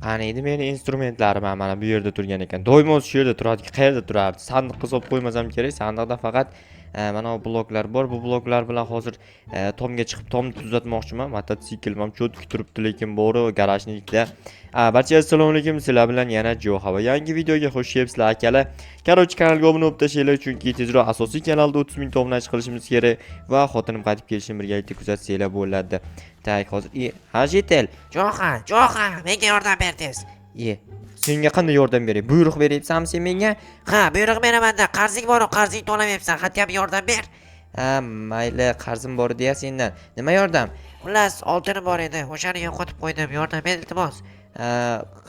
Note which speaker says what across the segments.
Speaker 1: qani edi meni instrumentlarim mana bu yerda turgan ekan. Doimo shu yerda turadi. Qayerda turardi? Sandiqqa solib qo'ymasam kerak. Sandiqda faqat mana bu bloklar bor. Bu bloklar bilan hozir tomga chiqib tomni tuzatmoqchiman. Mototsiklim ham cho'tki turibdi, lekin bori garajnikda. Barchaga assalomu alaykum. Sizlar bilan yana Jo'xa va yangi videoga xush kelibsizlar akalar. Короче, kanalga obuna bo'lib tashlaylar, chunki tezroq asosiy kanalda 30 ming obunachi qilishimiz kerak va xotinim qaytib kelishini birgalikda kuzatsanglar bo'ladi. Tak, hozir Hajitel.
Speaker 2: Jo'xa, menga yordam ber tez.
Speaker 1: Senga qanday yordam beray? Buyruq beryapsanmi sen menga?
Speaker 2: Ha, buyruq beraman-da, qarzing bor, qarzing to'lamayapsan, xatlab yordam ber.
Speaker 1: Mayli, qarzim bor deya sendan. Nima yordam?
Speaker 2: Xullas, oltinim bor edi, o'shani yo'qotib qo'ydim, yordam ber iltimos.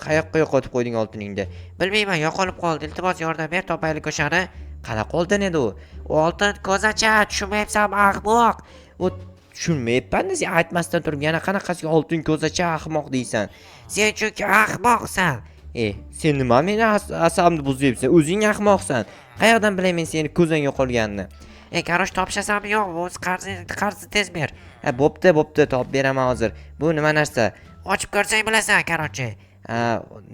Speaker 1: Qayoqqa yo'qotib qo'yding oltiningni?
Speaker 2: Bilmayman, yo'qolib qoldi, iltimos yordam ber, topaylik o'shani.
Speaker 1: Qanaqa oltin edi u?
Speaker 2: Oltin ko'zacha, tushunmayapsanmi, ahmoq?
Speaker 1: U tushunmayapman, sen aytmasdan turib yana qanaqasiga oltin ko'zacha ahmoq deysan?
Speaker 2: Sen chunki ahmoqsan.
Speaker 1: Sen nima meni asabimni buzyapsan? O'zing ahmoqsan. Qayoqdan bilayman seni ko'zing yo'qolganini?
Speaker 2: Qarosh topishasanmi yo'q, o'z qarzni tez ber.
Speaker 1: Bo'pti, topib beraman hozir. Bu nima narsa?
Speaker 2: Ochib ko'rsang bilasan, qarochi.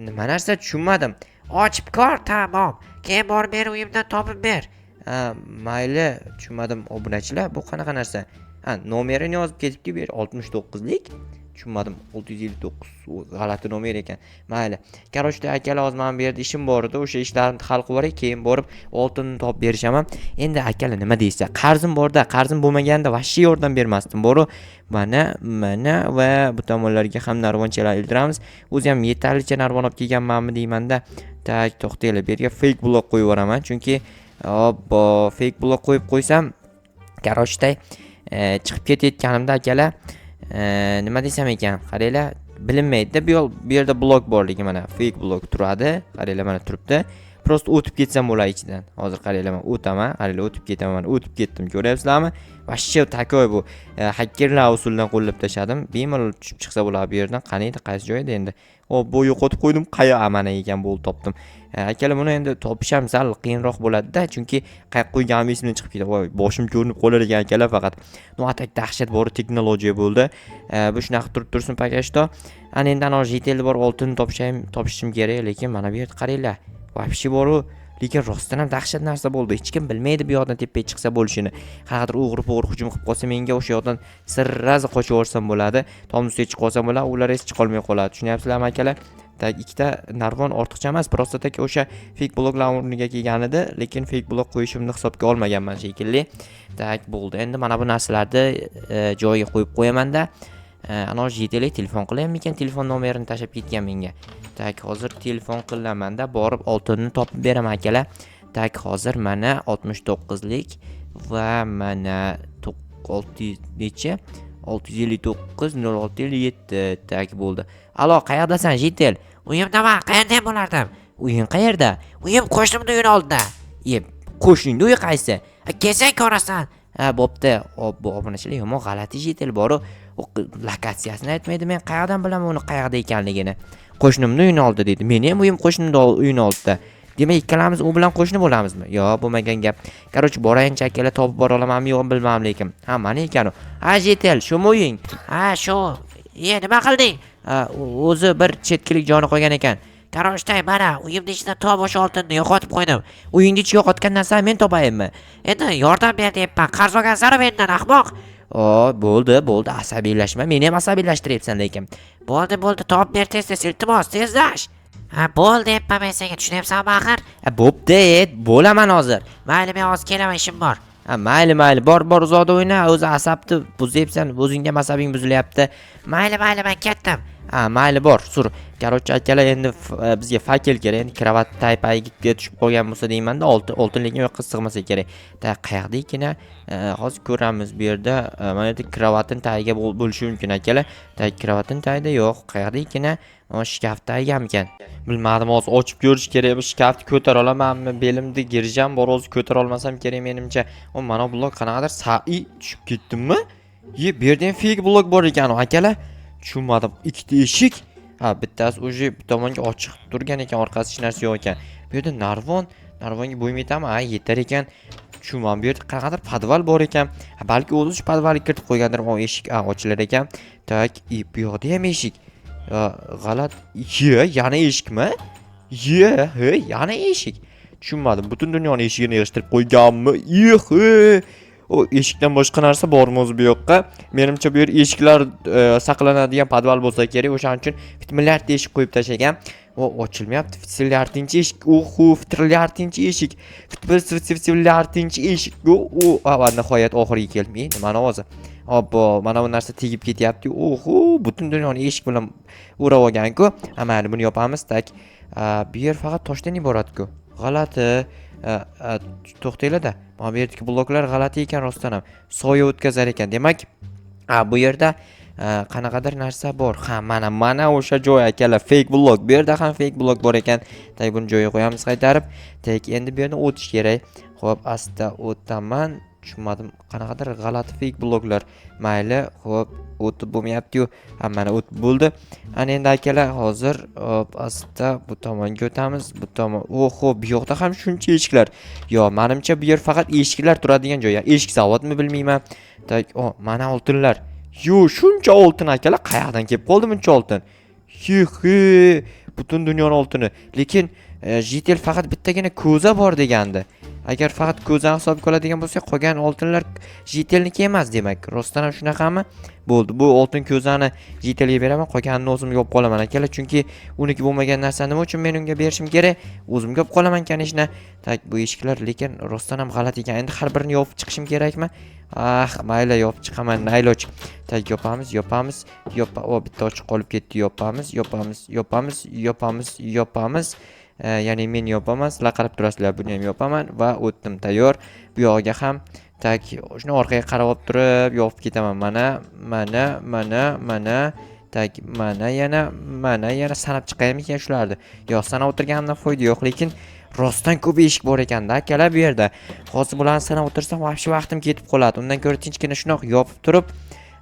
Speaker 1: Nima narsa tushunmadim.
Speaker 2: Ochib ko'r, tamom. Keyin borib ber, uyimdan topib ber.
Speaker 1: Mayli, tushunmadim obunachilar. Bu qanaqa narsa? Nomerini yozib ketibdi, ber 69lik. Tushunmadim, 659 g'alati nomer ekan. Mayli. Короче, akalar hozir men bu yerda ishim bor edi. O'sha ishlarni hal qilib yuboray, keyin borib oltinni topib berishaman. Endi akalar nima deysiz? Qarzim borda, qarzim bo'lmaganda vashshi yordam bermasdim. Boru mana va bu tomonlarga ham narvonchalar ildiramiz. O'zi ham yetarlicha narvon olib kelganmanmi deymanda. Tak, to'xtanglar, bu yerga fake blok qo'yib yuboraman, chunki fake blok qo'yib qo'ysam, короче, chiqib ketayotganimda akalar nima desam ekan, qaranglar, bilinmaydi-da, bu yerda blok borligi, mana fake blok turadi. Qaranglar, mana turibdi. Prosta o'tib ketsam bo'ladi ichidan. Hozir qaranglar, men o'taman, qaranglar, o'tib ketaman, mana o'tib ketdim. Ko'ryapsizlarmi? Vashshe takoy bu. Hakkerlar usulidan qo'llab tashladim. Bemalol tushib chiqsa bo'ladi bu yerdan. Qaniydi, qaysi joyda endi? Bu yo'qotib qo'ydim, qayoq mana ekan bo'ldi topdim. Akalar, buni endi topish ham sal qiyinroq bo'ladi-da, chunki qayerga qo'yganim esimdan chiqib ketadi. Voy, boshim ko'rinib qolar ekan akalar faqat. No atak dahshat bor texnologiya bo'ldi. Bu shunaqa tursin pakashda. Ana endi jetelni bor oltinni topishim kerak, lekin mana bu yerda qaranglar. Vahshiy bor-u, lekin rostdan ham dahshat narsa bo'ldi. Hech kim bilmaydi bu yoqdan tepaga chiqsa bo'lishini. Qanaqadir o'g'ri hujum qilib qolsa, menga o'sha yoqdan sirrazi qochib o'rsam bo'ladi. Tom ustiga chiqib qolsam bo'ladi, ular hech chiqolmay qoladi. Tushunyapsizlarmi akalar? Tak, ikkita narvon ortiqcha emas, prosta tak o'sha fake bloklar o'rniga kelgan edi, lekin fake blok qo'yishimni hisobga olmaganman shekilli. Tak, bo'ldi. Endi mana bu narsalarni joyiga qo'yib qo'yaman-da. Ana jeteli telefon qilaymikan, telefon nomerini tashab ketgan menga. Tak, hozir telefon qilaman-da, borib oltinni topib beraman akalar. Tak, hozir mana 69lik va mana 600 necha? 659 0657. Tak, bo'ldi. Alo, qayerdasan, jetel?
Speaker 2: Uyimdaman, qayerda bo'lardim?
Speaker 1: Uying qayerda?
Speaker 2: Uyim qo'shnimning uyini oldida.
Speaker 1: Qo'shningning uyi qaysi?
Speaker 2: Kelsang ko'rasan.
Speaker 1: Bo'pti. Bu obunachilar yomon g'alati jetel bor-u. Lokatsiyasini aytmaydi, men qayerdan bilaman uni qayerda ekanligini. Qo'shnimning uyini oldida dedi. Meni ham uyim qo'shnimning uyini oldida. Demak, ikkalamiz u bilan qo'shni bo'lamizmi? Yo'q, bo'lmagan gap. Короче, borayincha akalar topib bora olamanmi yo'q bilmam, lekin. Mana ekan u. Jetel, shumi uying?
Speaker 2: Shu. Nima qilding?
Speaker 1: O'zi bir chetkilik joni qolgan ekan.
Speaker 2: Qaroshtay, mana uyimning ichidan top o'sha oltinni yo'qotib qo'ydim.
Speaker 1: Uyingni ichi yo'qotgan narsani men topayimmi?
Speaker 2: Endi yordam ber deyapman. Qarz olgansari mendan, ahmoq.
Speaker 1: Bo'ldi, asabiylashma. Meni ham asabiylashtiryapsan lekin.
Speaker 2: Bo'ldi, topib ber tez, iltimos, tezlash. Bo'ldi deyapman men senga, tushunyapsanmi axir?
Speaker 1: Bo'pti, bo'laman hozir.
Speaker 2: Mayli, men hozir kelaman, ishim bor.
Speaker 1: Mayli, bor uzoqda o'yna, o'zi asabni buzyapsan, o'zingga asabing buzilyapti.
Speaker 2: Mayli, men ketdim.
Speaker 1: Mayli, bor, sur. Короче, akalar, endi bizga fakel kerak. Endi kravat taypagiga tushib qolgan bo'lsa deymanda, oltin lekin yo'qqa sig'masa kerak. Qayerda ekan? Hozir ko'ramiz bu yerda. Mana yerda kravatin tagiga bo'lishi mumkin akalar. Kravatin tagida yo'q. Qayerda ekan? Shkaf tagigamkan. Bilmadim, hozir ochib ko'rish kerak. Bu shkafni ko'tara olamanmi? Belimda girjam bor, hozir ko'tara olmasam kerak menimcha. Mana blok qanaqadir sa'iy tushib ketdimmi? Bu yerda ham fake blok bor ekan akalar. Tushunmadim. Ikkita eshik. Bittasi o'sha bu tomonga ochiq turgan ekan, orqasi hech narsa yo'q ekan. Bu yerda narvonga bo'ymaytami? Yetar ekan. Tushunmadim. Bu yerda qanaqadir podval bor ekan. Balki o'zi shu podvalga kiritib qo'ygandir. Eshik ochilar ekan. Tak, bu yoqda ham eshik. G'alat. Yana eshikmi? Yana eshik. Tushunmadim. Butun dunyoni eshigini yig'ishtirib qo'yganmi? O eshikdan boshqa narsa bormi o'zi bu yoqqa? Menimcha bu yer eshiklar saqlanadigan podval bo'lsa kerak. O'shaning uchun bitmillardi eshik qo'yib tashlagan. O ochilmayapti. Fitsillartinchi eshik. Fitrillartinchi eshik. Fitsillartinchi eshik. Va nihoyat oxiriga kelmay. Nimani o'zi? Obbo, mana bu narsa tegib ketyapti. Butun dunyoni eshik bilan o'rab olgan-ku. Mayli, buni yopamiz. Tak. Bu yer faqat toshdan iborat-ku. G'alati. To'xtanglar-da. Mana bu yerdagi bloklar g'alati ekan rostdan ham. Soya o'tkazar ekan. Demak, bu yerda qanaqadir narsa bor. Mana o'sha joy akalar, fake blok. Bu yerda ham fake blok bor ekan. Tak, buni joyiga qo'yamiz qaytarib. Tak, endi bu yerdan o'tish kerak. Xo'p, asta o'taman. Tushunmadim. Qanaqadir g'alati fake bloklar. Mayli, xo'p, o'tib bo'lmayapti-yu. Mana o'tib bo'ldi. Ana endi akalar, hozir hop asta bu tomonga o'tamiz. Bu tomon. Bu yoqda ham shuncha eshiklar. Yo, menimcha bu yer faqat eshiklar turadigan joy. Eshik zavodmi bilmayman. Tak, mana oltinlar. Yo, shuncha oltin akalar, qayerdan kelib qoldi buncha oltin? Butun dunyoning oltini. Lekin Jitel faqat bittagina ko'za bor degandi. Agar faqat ko'zani hisobga oladigan bo'lsak, qolgan oltinlar Jitelniki emas demak. Rostdan ham shunaqami? Bo'ldi. Bu oltin ko'zani Jitelga beraman, qolganini o'zim yopib qolaman akalar, chunki uniki bo'lmagan narsa nima uchun men unga berishim kerak? O'zim yopib qolaman kanishni. Tak, bu eshiklar lekin rostdan ham g'alati ekan. Endi har birini yopib chiqishim kerakmi? Mayli, yopib chiqaman, nayloj. Tak, yopamiz. Bitta ochiq qolib ketdi, yopamiz. Ya'ni men yopaman, sizlar qarab turasizlar, buni ham yopaman va o'tdim, tayyor. Bu yog'iga ham tak, shuni orqaga qarab olib turib yopib ketaman. Mana. Tak, mana yana sanab chiqaymikan shularni. Yo'q, sanab o'tirganimdan foyda yo'q, lekin rostdan ko'p eshik bor ekan-da akalar bu yerda. Hozir bularni sanab o'tirsam, vaqtim ketib qoladi. Undan ko'ra tinchgina shunaqa yopib turib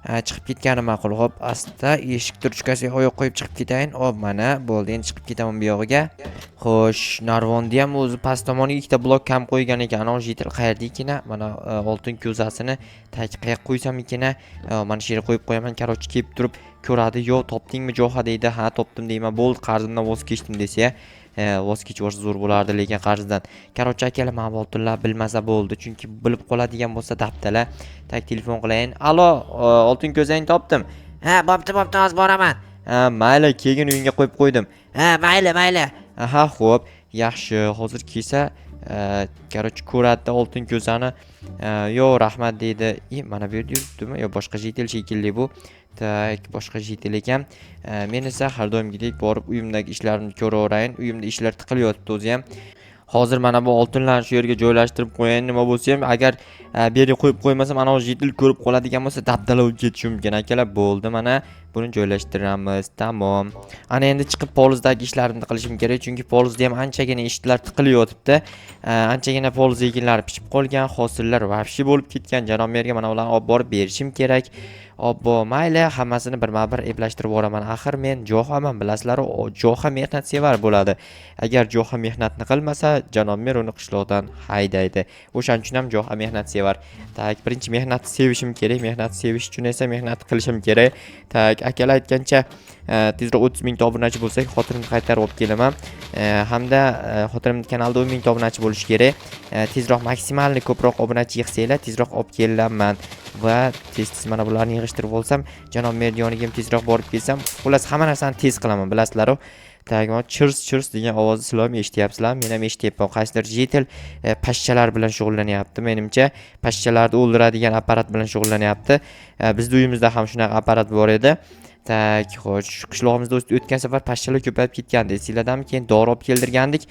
Speaker 1: chiqib ketganim ma'qul. Hop, asta eshik turchkasiga oyoq qo'yib chiqib ketayin. Hop, mana bo'ldi, endi chiqib ketaman bu yog'iga. Xo'sh, Narvonni ham o'zi past tomoniga ikkita blok kam qo'ygan ekan. Ana Jitel qayerda ekan? Mana oltin ko'zasini qayerga qo'ysam ekan? Mana shu yerga qo'yib qo'yaman. Karochi kelib turib ko'radi. Yo, topdingmi Joha deydi. Ha, topdim deyman. Bo'ldi, qarzimdan voz kechdim desa, voz kechirish zo'r bo'lardi lekin qarzdan. Karochi akalar, mana oltinlar bilmasa bo'ldi, chunki bilib qoladigan bo'lsa dabdala. Tak, telefon qilayin. Alo, oltin ko'zangni topdim.
Speaker 2: Bo'pti, hozir boraman.
Speaker 1: Mayli, keyin uyingga qo'yib qo'ydim.
Speaker 2: Mayli.
Speaker 1: Xo'p, yaxshi. Hozir kelsa, karochi ko'radi oltin ko'zani. Yo, rahmat deydi. Mana bu yerda yuribdimi? Yo, boshqa Jitel shekilli bu. Tak, boshqa Jitel ekan. Men esa har doimgidek borib uyimdagi ishlarimni ko'raverayin. Uyimda ishlar tiqilyapti o'zi ham. Hozir mana bu oltinlarni shu yerga joylashtirib qo'yayin, nima bo'lsa ham, agar bu yerga qo'yib qo'ymasam, ana Jitel ko'rib qoladigan bo'lsa, dabdala bo'lib ketishi mumkin akalar. Bo'ldi, mana buni joylashtiramiz. Tamom. Ana endi chiqib polizdagi ishlarimni qilishim kerak, chunki polizda ham anchagina ishlar tiqilyotibdi. Anchagina poliz ekinlari pishib qolgan, hosillar vahshiy bo'lib ketgan. Janob merga mana ularni olib borib berishim kerak. Obbo, mayli, hammasini birma-bir eplashtirib boraman. Axir men Johaman, bilasizlar, Joha mehnat sevar bo'ladi. Agar Joha mehnatni qilmasa, janob mer uni qishloqdan haydaydi. O'shaning uchun ham Joha mehnat sevar. Tak, birinchi mehnatni sevishim kerak. Mehnatni sevish uchun esa mehnat qilishim kerak. Tak, akalar aytgancha, tezroq 30 ming obunachi bo'lsak, xotirimni qaytarib olib kelaman. Hamda xotirimning kanalda 10 ming obunachi bo'lishi kerak. Tezroq maksimalni ko'proq obunachi yig'sanglar, tezroq olib kelaman va tez mana bularni yig'ishtirib olsam, janob mer yoniga ham tezroq borib kelsam, xullas hamma narsani tez qilaman, bilasizlar-ku. Tak, chirs degan ovozni sizlar ham eshityapsizlar, men ham eshityapman. Qaysidir Jitel pashshalar bilan shug'ullanyapti. Menimcha pashshalarni o'ldiradigan apparat bilan shug'ullanyapti. Bizning uyimizda ham shunaqa apparat bor edi. Tak, xo'sh, qishlog'imizda o'tgan safar pashshalar ko'payib ketgandi. Sizlardan keyin dori olib keldirgandik.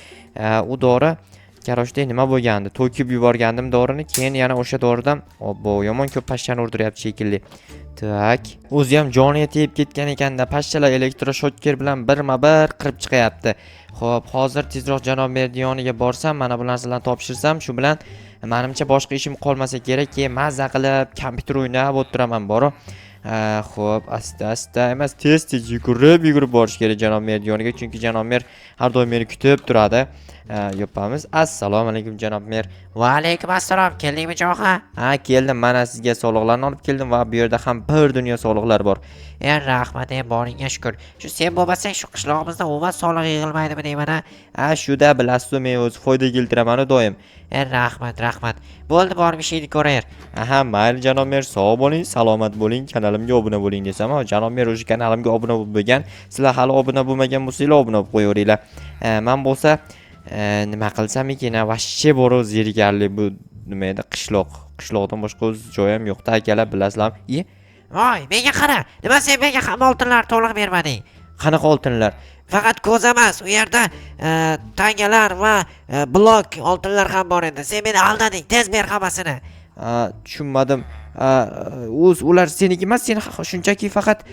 Speaker 1: U dori Karoshda nima bo'lgandi? To'kib yuborgandim dorini, keyin yana o'sha doridan obbo, yomon ko'p pashshani o'ldiryapti shekilli. Tak, o'zi ham joniga tegib ketgan ekanda, pashshalar elektroshoker bilan birma-bir qirib chiqyapti. Xo'p, hozir tezroq janob Merdiyoniga borsam, mana bu narsalarni topshirsam, shu bilan menimcha boshqa ishim qolmasa kerak, keyin mazza qilib kompyuter o'ynab o'tiraman bor. Xo'p, asta emas, tez yugurib borish kerak janob Merdiyoniga, chunki janob Mer har doim meni kutib turadi. yopamiz. Assalomu alaykum janob mer.
Speaker 2: Va alaykum assalom, keldingmi Jo'xa?
Speaker 1: Ha, keldim. Mana sizga sog'liqlarni olib keldim va bu yerda ham bir dunyo sog'liqlar bor.
Speaker 2: Rahmat, boringga shukr. Shu sen bo'lmasang shu qishlog'imizda umuman soliq yig'ilmaydimi deyman.
Speaker 1: Ha, shuda bilasiz, men o'zi foyda keltiraman doim.
Speaker 2: Rahmat. Bo'ldi, borib ishingni ko'raver.
Speaker 1: Aha, mayli janob mer, sog' bo'ling, salomat bo'ling, kanalimga obuna bo'ling desam, janob mer o'sha kanalimga obuna bo'lgan, sizlar hali obuna bo'lmagan bo'lsanglar obuna bo'lib qo'yaveringlar. Men bo'lsa nima qilsam ekan, vashche bor zerikarli bu nima edi, qishloqdan boshqa o'z joyim yo'qda akalar, bilasizlarmi?
Speaker 2: Voy, menga qara. Nima sen menga ham oltinlar to'liq bermading?
Speaker 1: Qanaqa oltinlar?
Speaker 2: Faqat ko'z emas, u yerda tangalar va blok oltinlar ham bor edi. Sen meni aldading, tez ber hammasini.
Speaker 1: Tushunmadim. Ular seniki emas, sen shunchaki faqat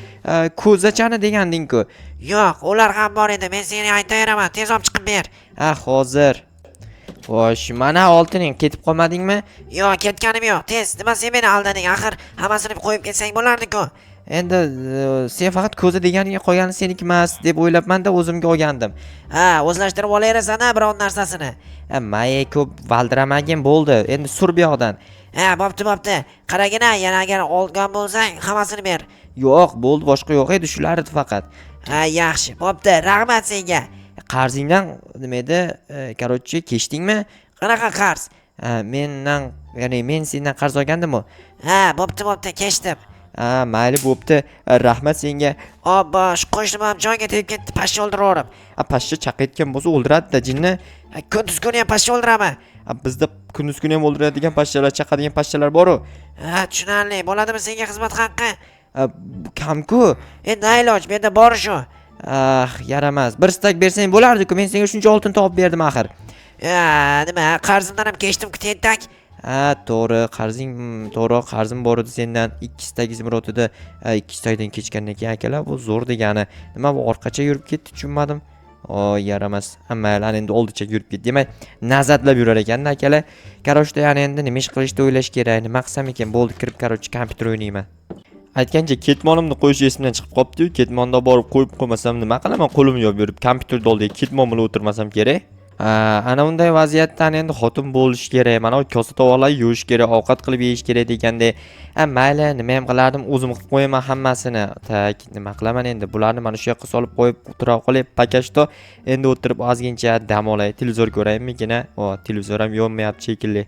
Speaker 1: ko'zachani deganding-ku.
Speaker 2: Yo'q, ular ham bor edi. Men seni aytaveraman, tez olib chiqib ber.
Speaker 1: Hozir. Xo'sh, mana oltining ketib qolmadingmi?
Speaker 2: Yo'q, ketganim yo'q. Tez, nima sen meni aldading? Axir hammasini qo'yib ketsang bo'lardi-ku.
Speaker 1: Endi sen faqat ko'zi deganiga qo'ygani seniki emas deb o'ylabman-da o'zimga olgandim.
Speaker 2: O'zlashtirib olaverasan-a biror narsasini.
Speaker 1: Maye ko'p valdiramagin bo'ldi. Endi sur bu yoqdan.
Speaker 2: Bo'pti. Qaragina, yana agar olgan bo'lsang, hammasini ber.
Speaker 1: Yo'q, bo'ldi, boshqa yo'q edi, shular edi faqat.
Speaker 2: Yaxshi, bo'pti. Rahmat senga.
Speaker 1: Qarzingdan nima edi? Короче, keshdingmi?
Speaker 2: Qanaqa qarz?
Speaker 1: Ya'ni men sendan qarz olgandim-ku.
Speaker 2: Bo'pti, kechdim.
Speaker 1: Mayli bo'pti. Rahmat senga.
Speaker 2: Shu qo'shnim ham jonga tegib ketdi, pashsha o'ldiraverib.
Speaker 1: Pashsha chaqayotgan bo'lsa o'ldiradi-da, jinni.
Speaker 2: Kunduz kuni ham pashsha o'ldiraman.
Speaker 1: Bizda kunduz kuni ham o'ldiradigan pashshalar, chaqadigan pashshalar bor-ku.
Speaker 2: Tushunarli. Bo'ladimi senga xizmat haqqi?
Speaker 1: Kamku.
Speaker 2: Endi iloj, menda bor shu.
Speaker 1: Yaramas. Bir stak bersang bo'lardi-ku. Men senga shuncha oltin topib berdim axir.
Speaker 2: Nima, qarzimdan ham kechdim-ku tentak.
Speaker 1: To'g'ri, qarzim bor edi sendan. 2 stak izmirotida 2 stakdan kechgandan keyin akalar, bu zo'r degani. Nima bu orqacha yurib ketdi, tushunmadim. Yaramas. Hammalar endi oldicha yurib ketdi. Demak, nazarlab yurar ekan-da akalar. Короче, ya'ni endi nima ish qilishni o'ylash kerak. Nima qilsam ekan? Bo'ldi, kirib kompyuter o'ynayman. Aytgancha ketmonimni qo'yish esimdan chiqib qopti-yu, ketmonda borib qo'yib qo'ymasam nima qilaman? Qo'lim yo'q yurib kompyuterda oldida ketmon bilan o'tirmasam kerak. Ana unday vaziyatdan endi xotin bo'lish kerak. Mana kosa tovoqlar yuvish kerak, ovqat qilib yeyish kerak deganda, mayli, nima ham qilardim, o'zim qilib qo'yaman hammasini. Tak, nima qilaman endi? Bularni mana shu yoqqa solib qo'yib o'tira qolib, pakashto endi o'tirib ozgincha dam olay, televizor ko'raymikin. Televizor ham yonmayapti shekilli.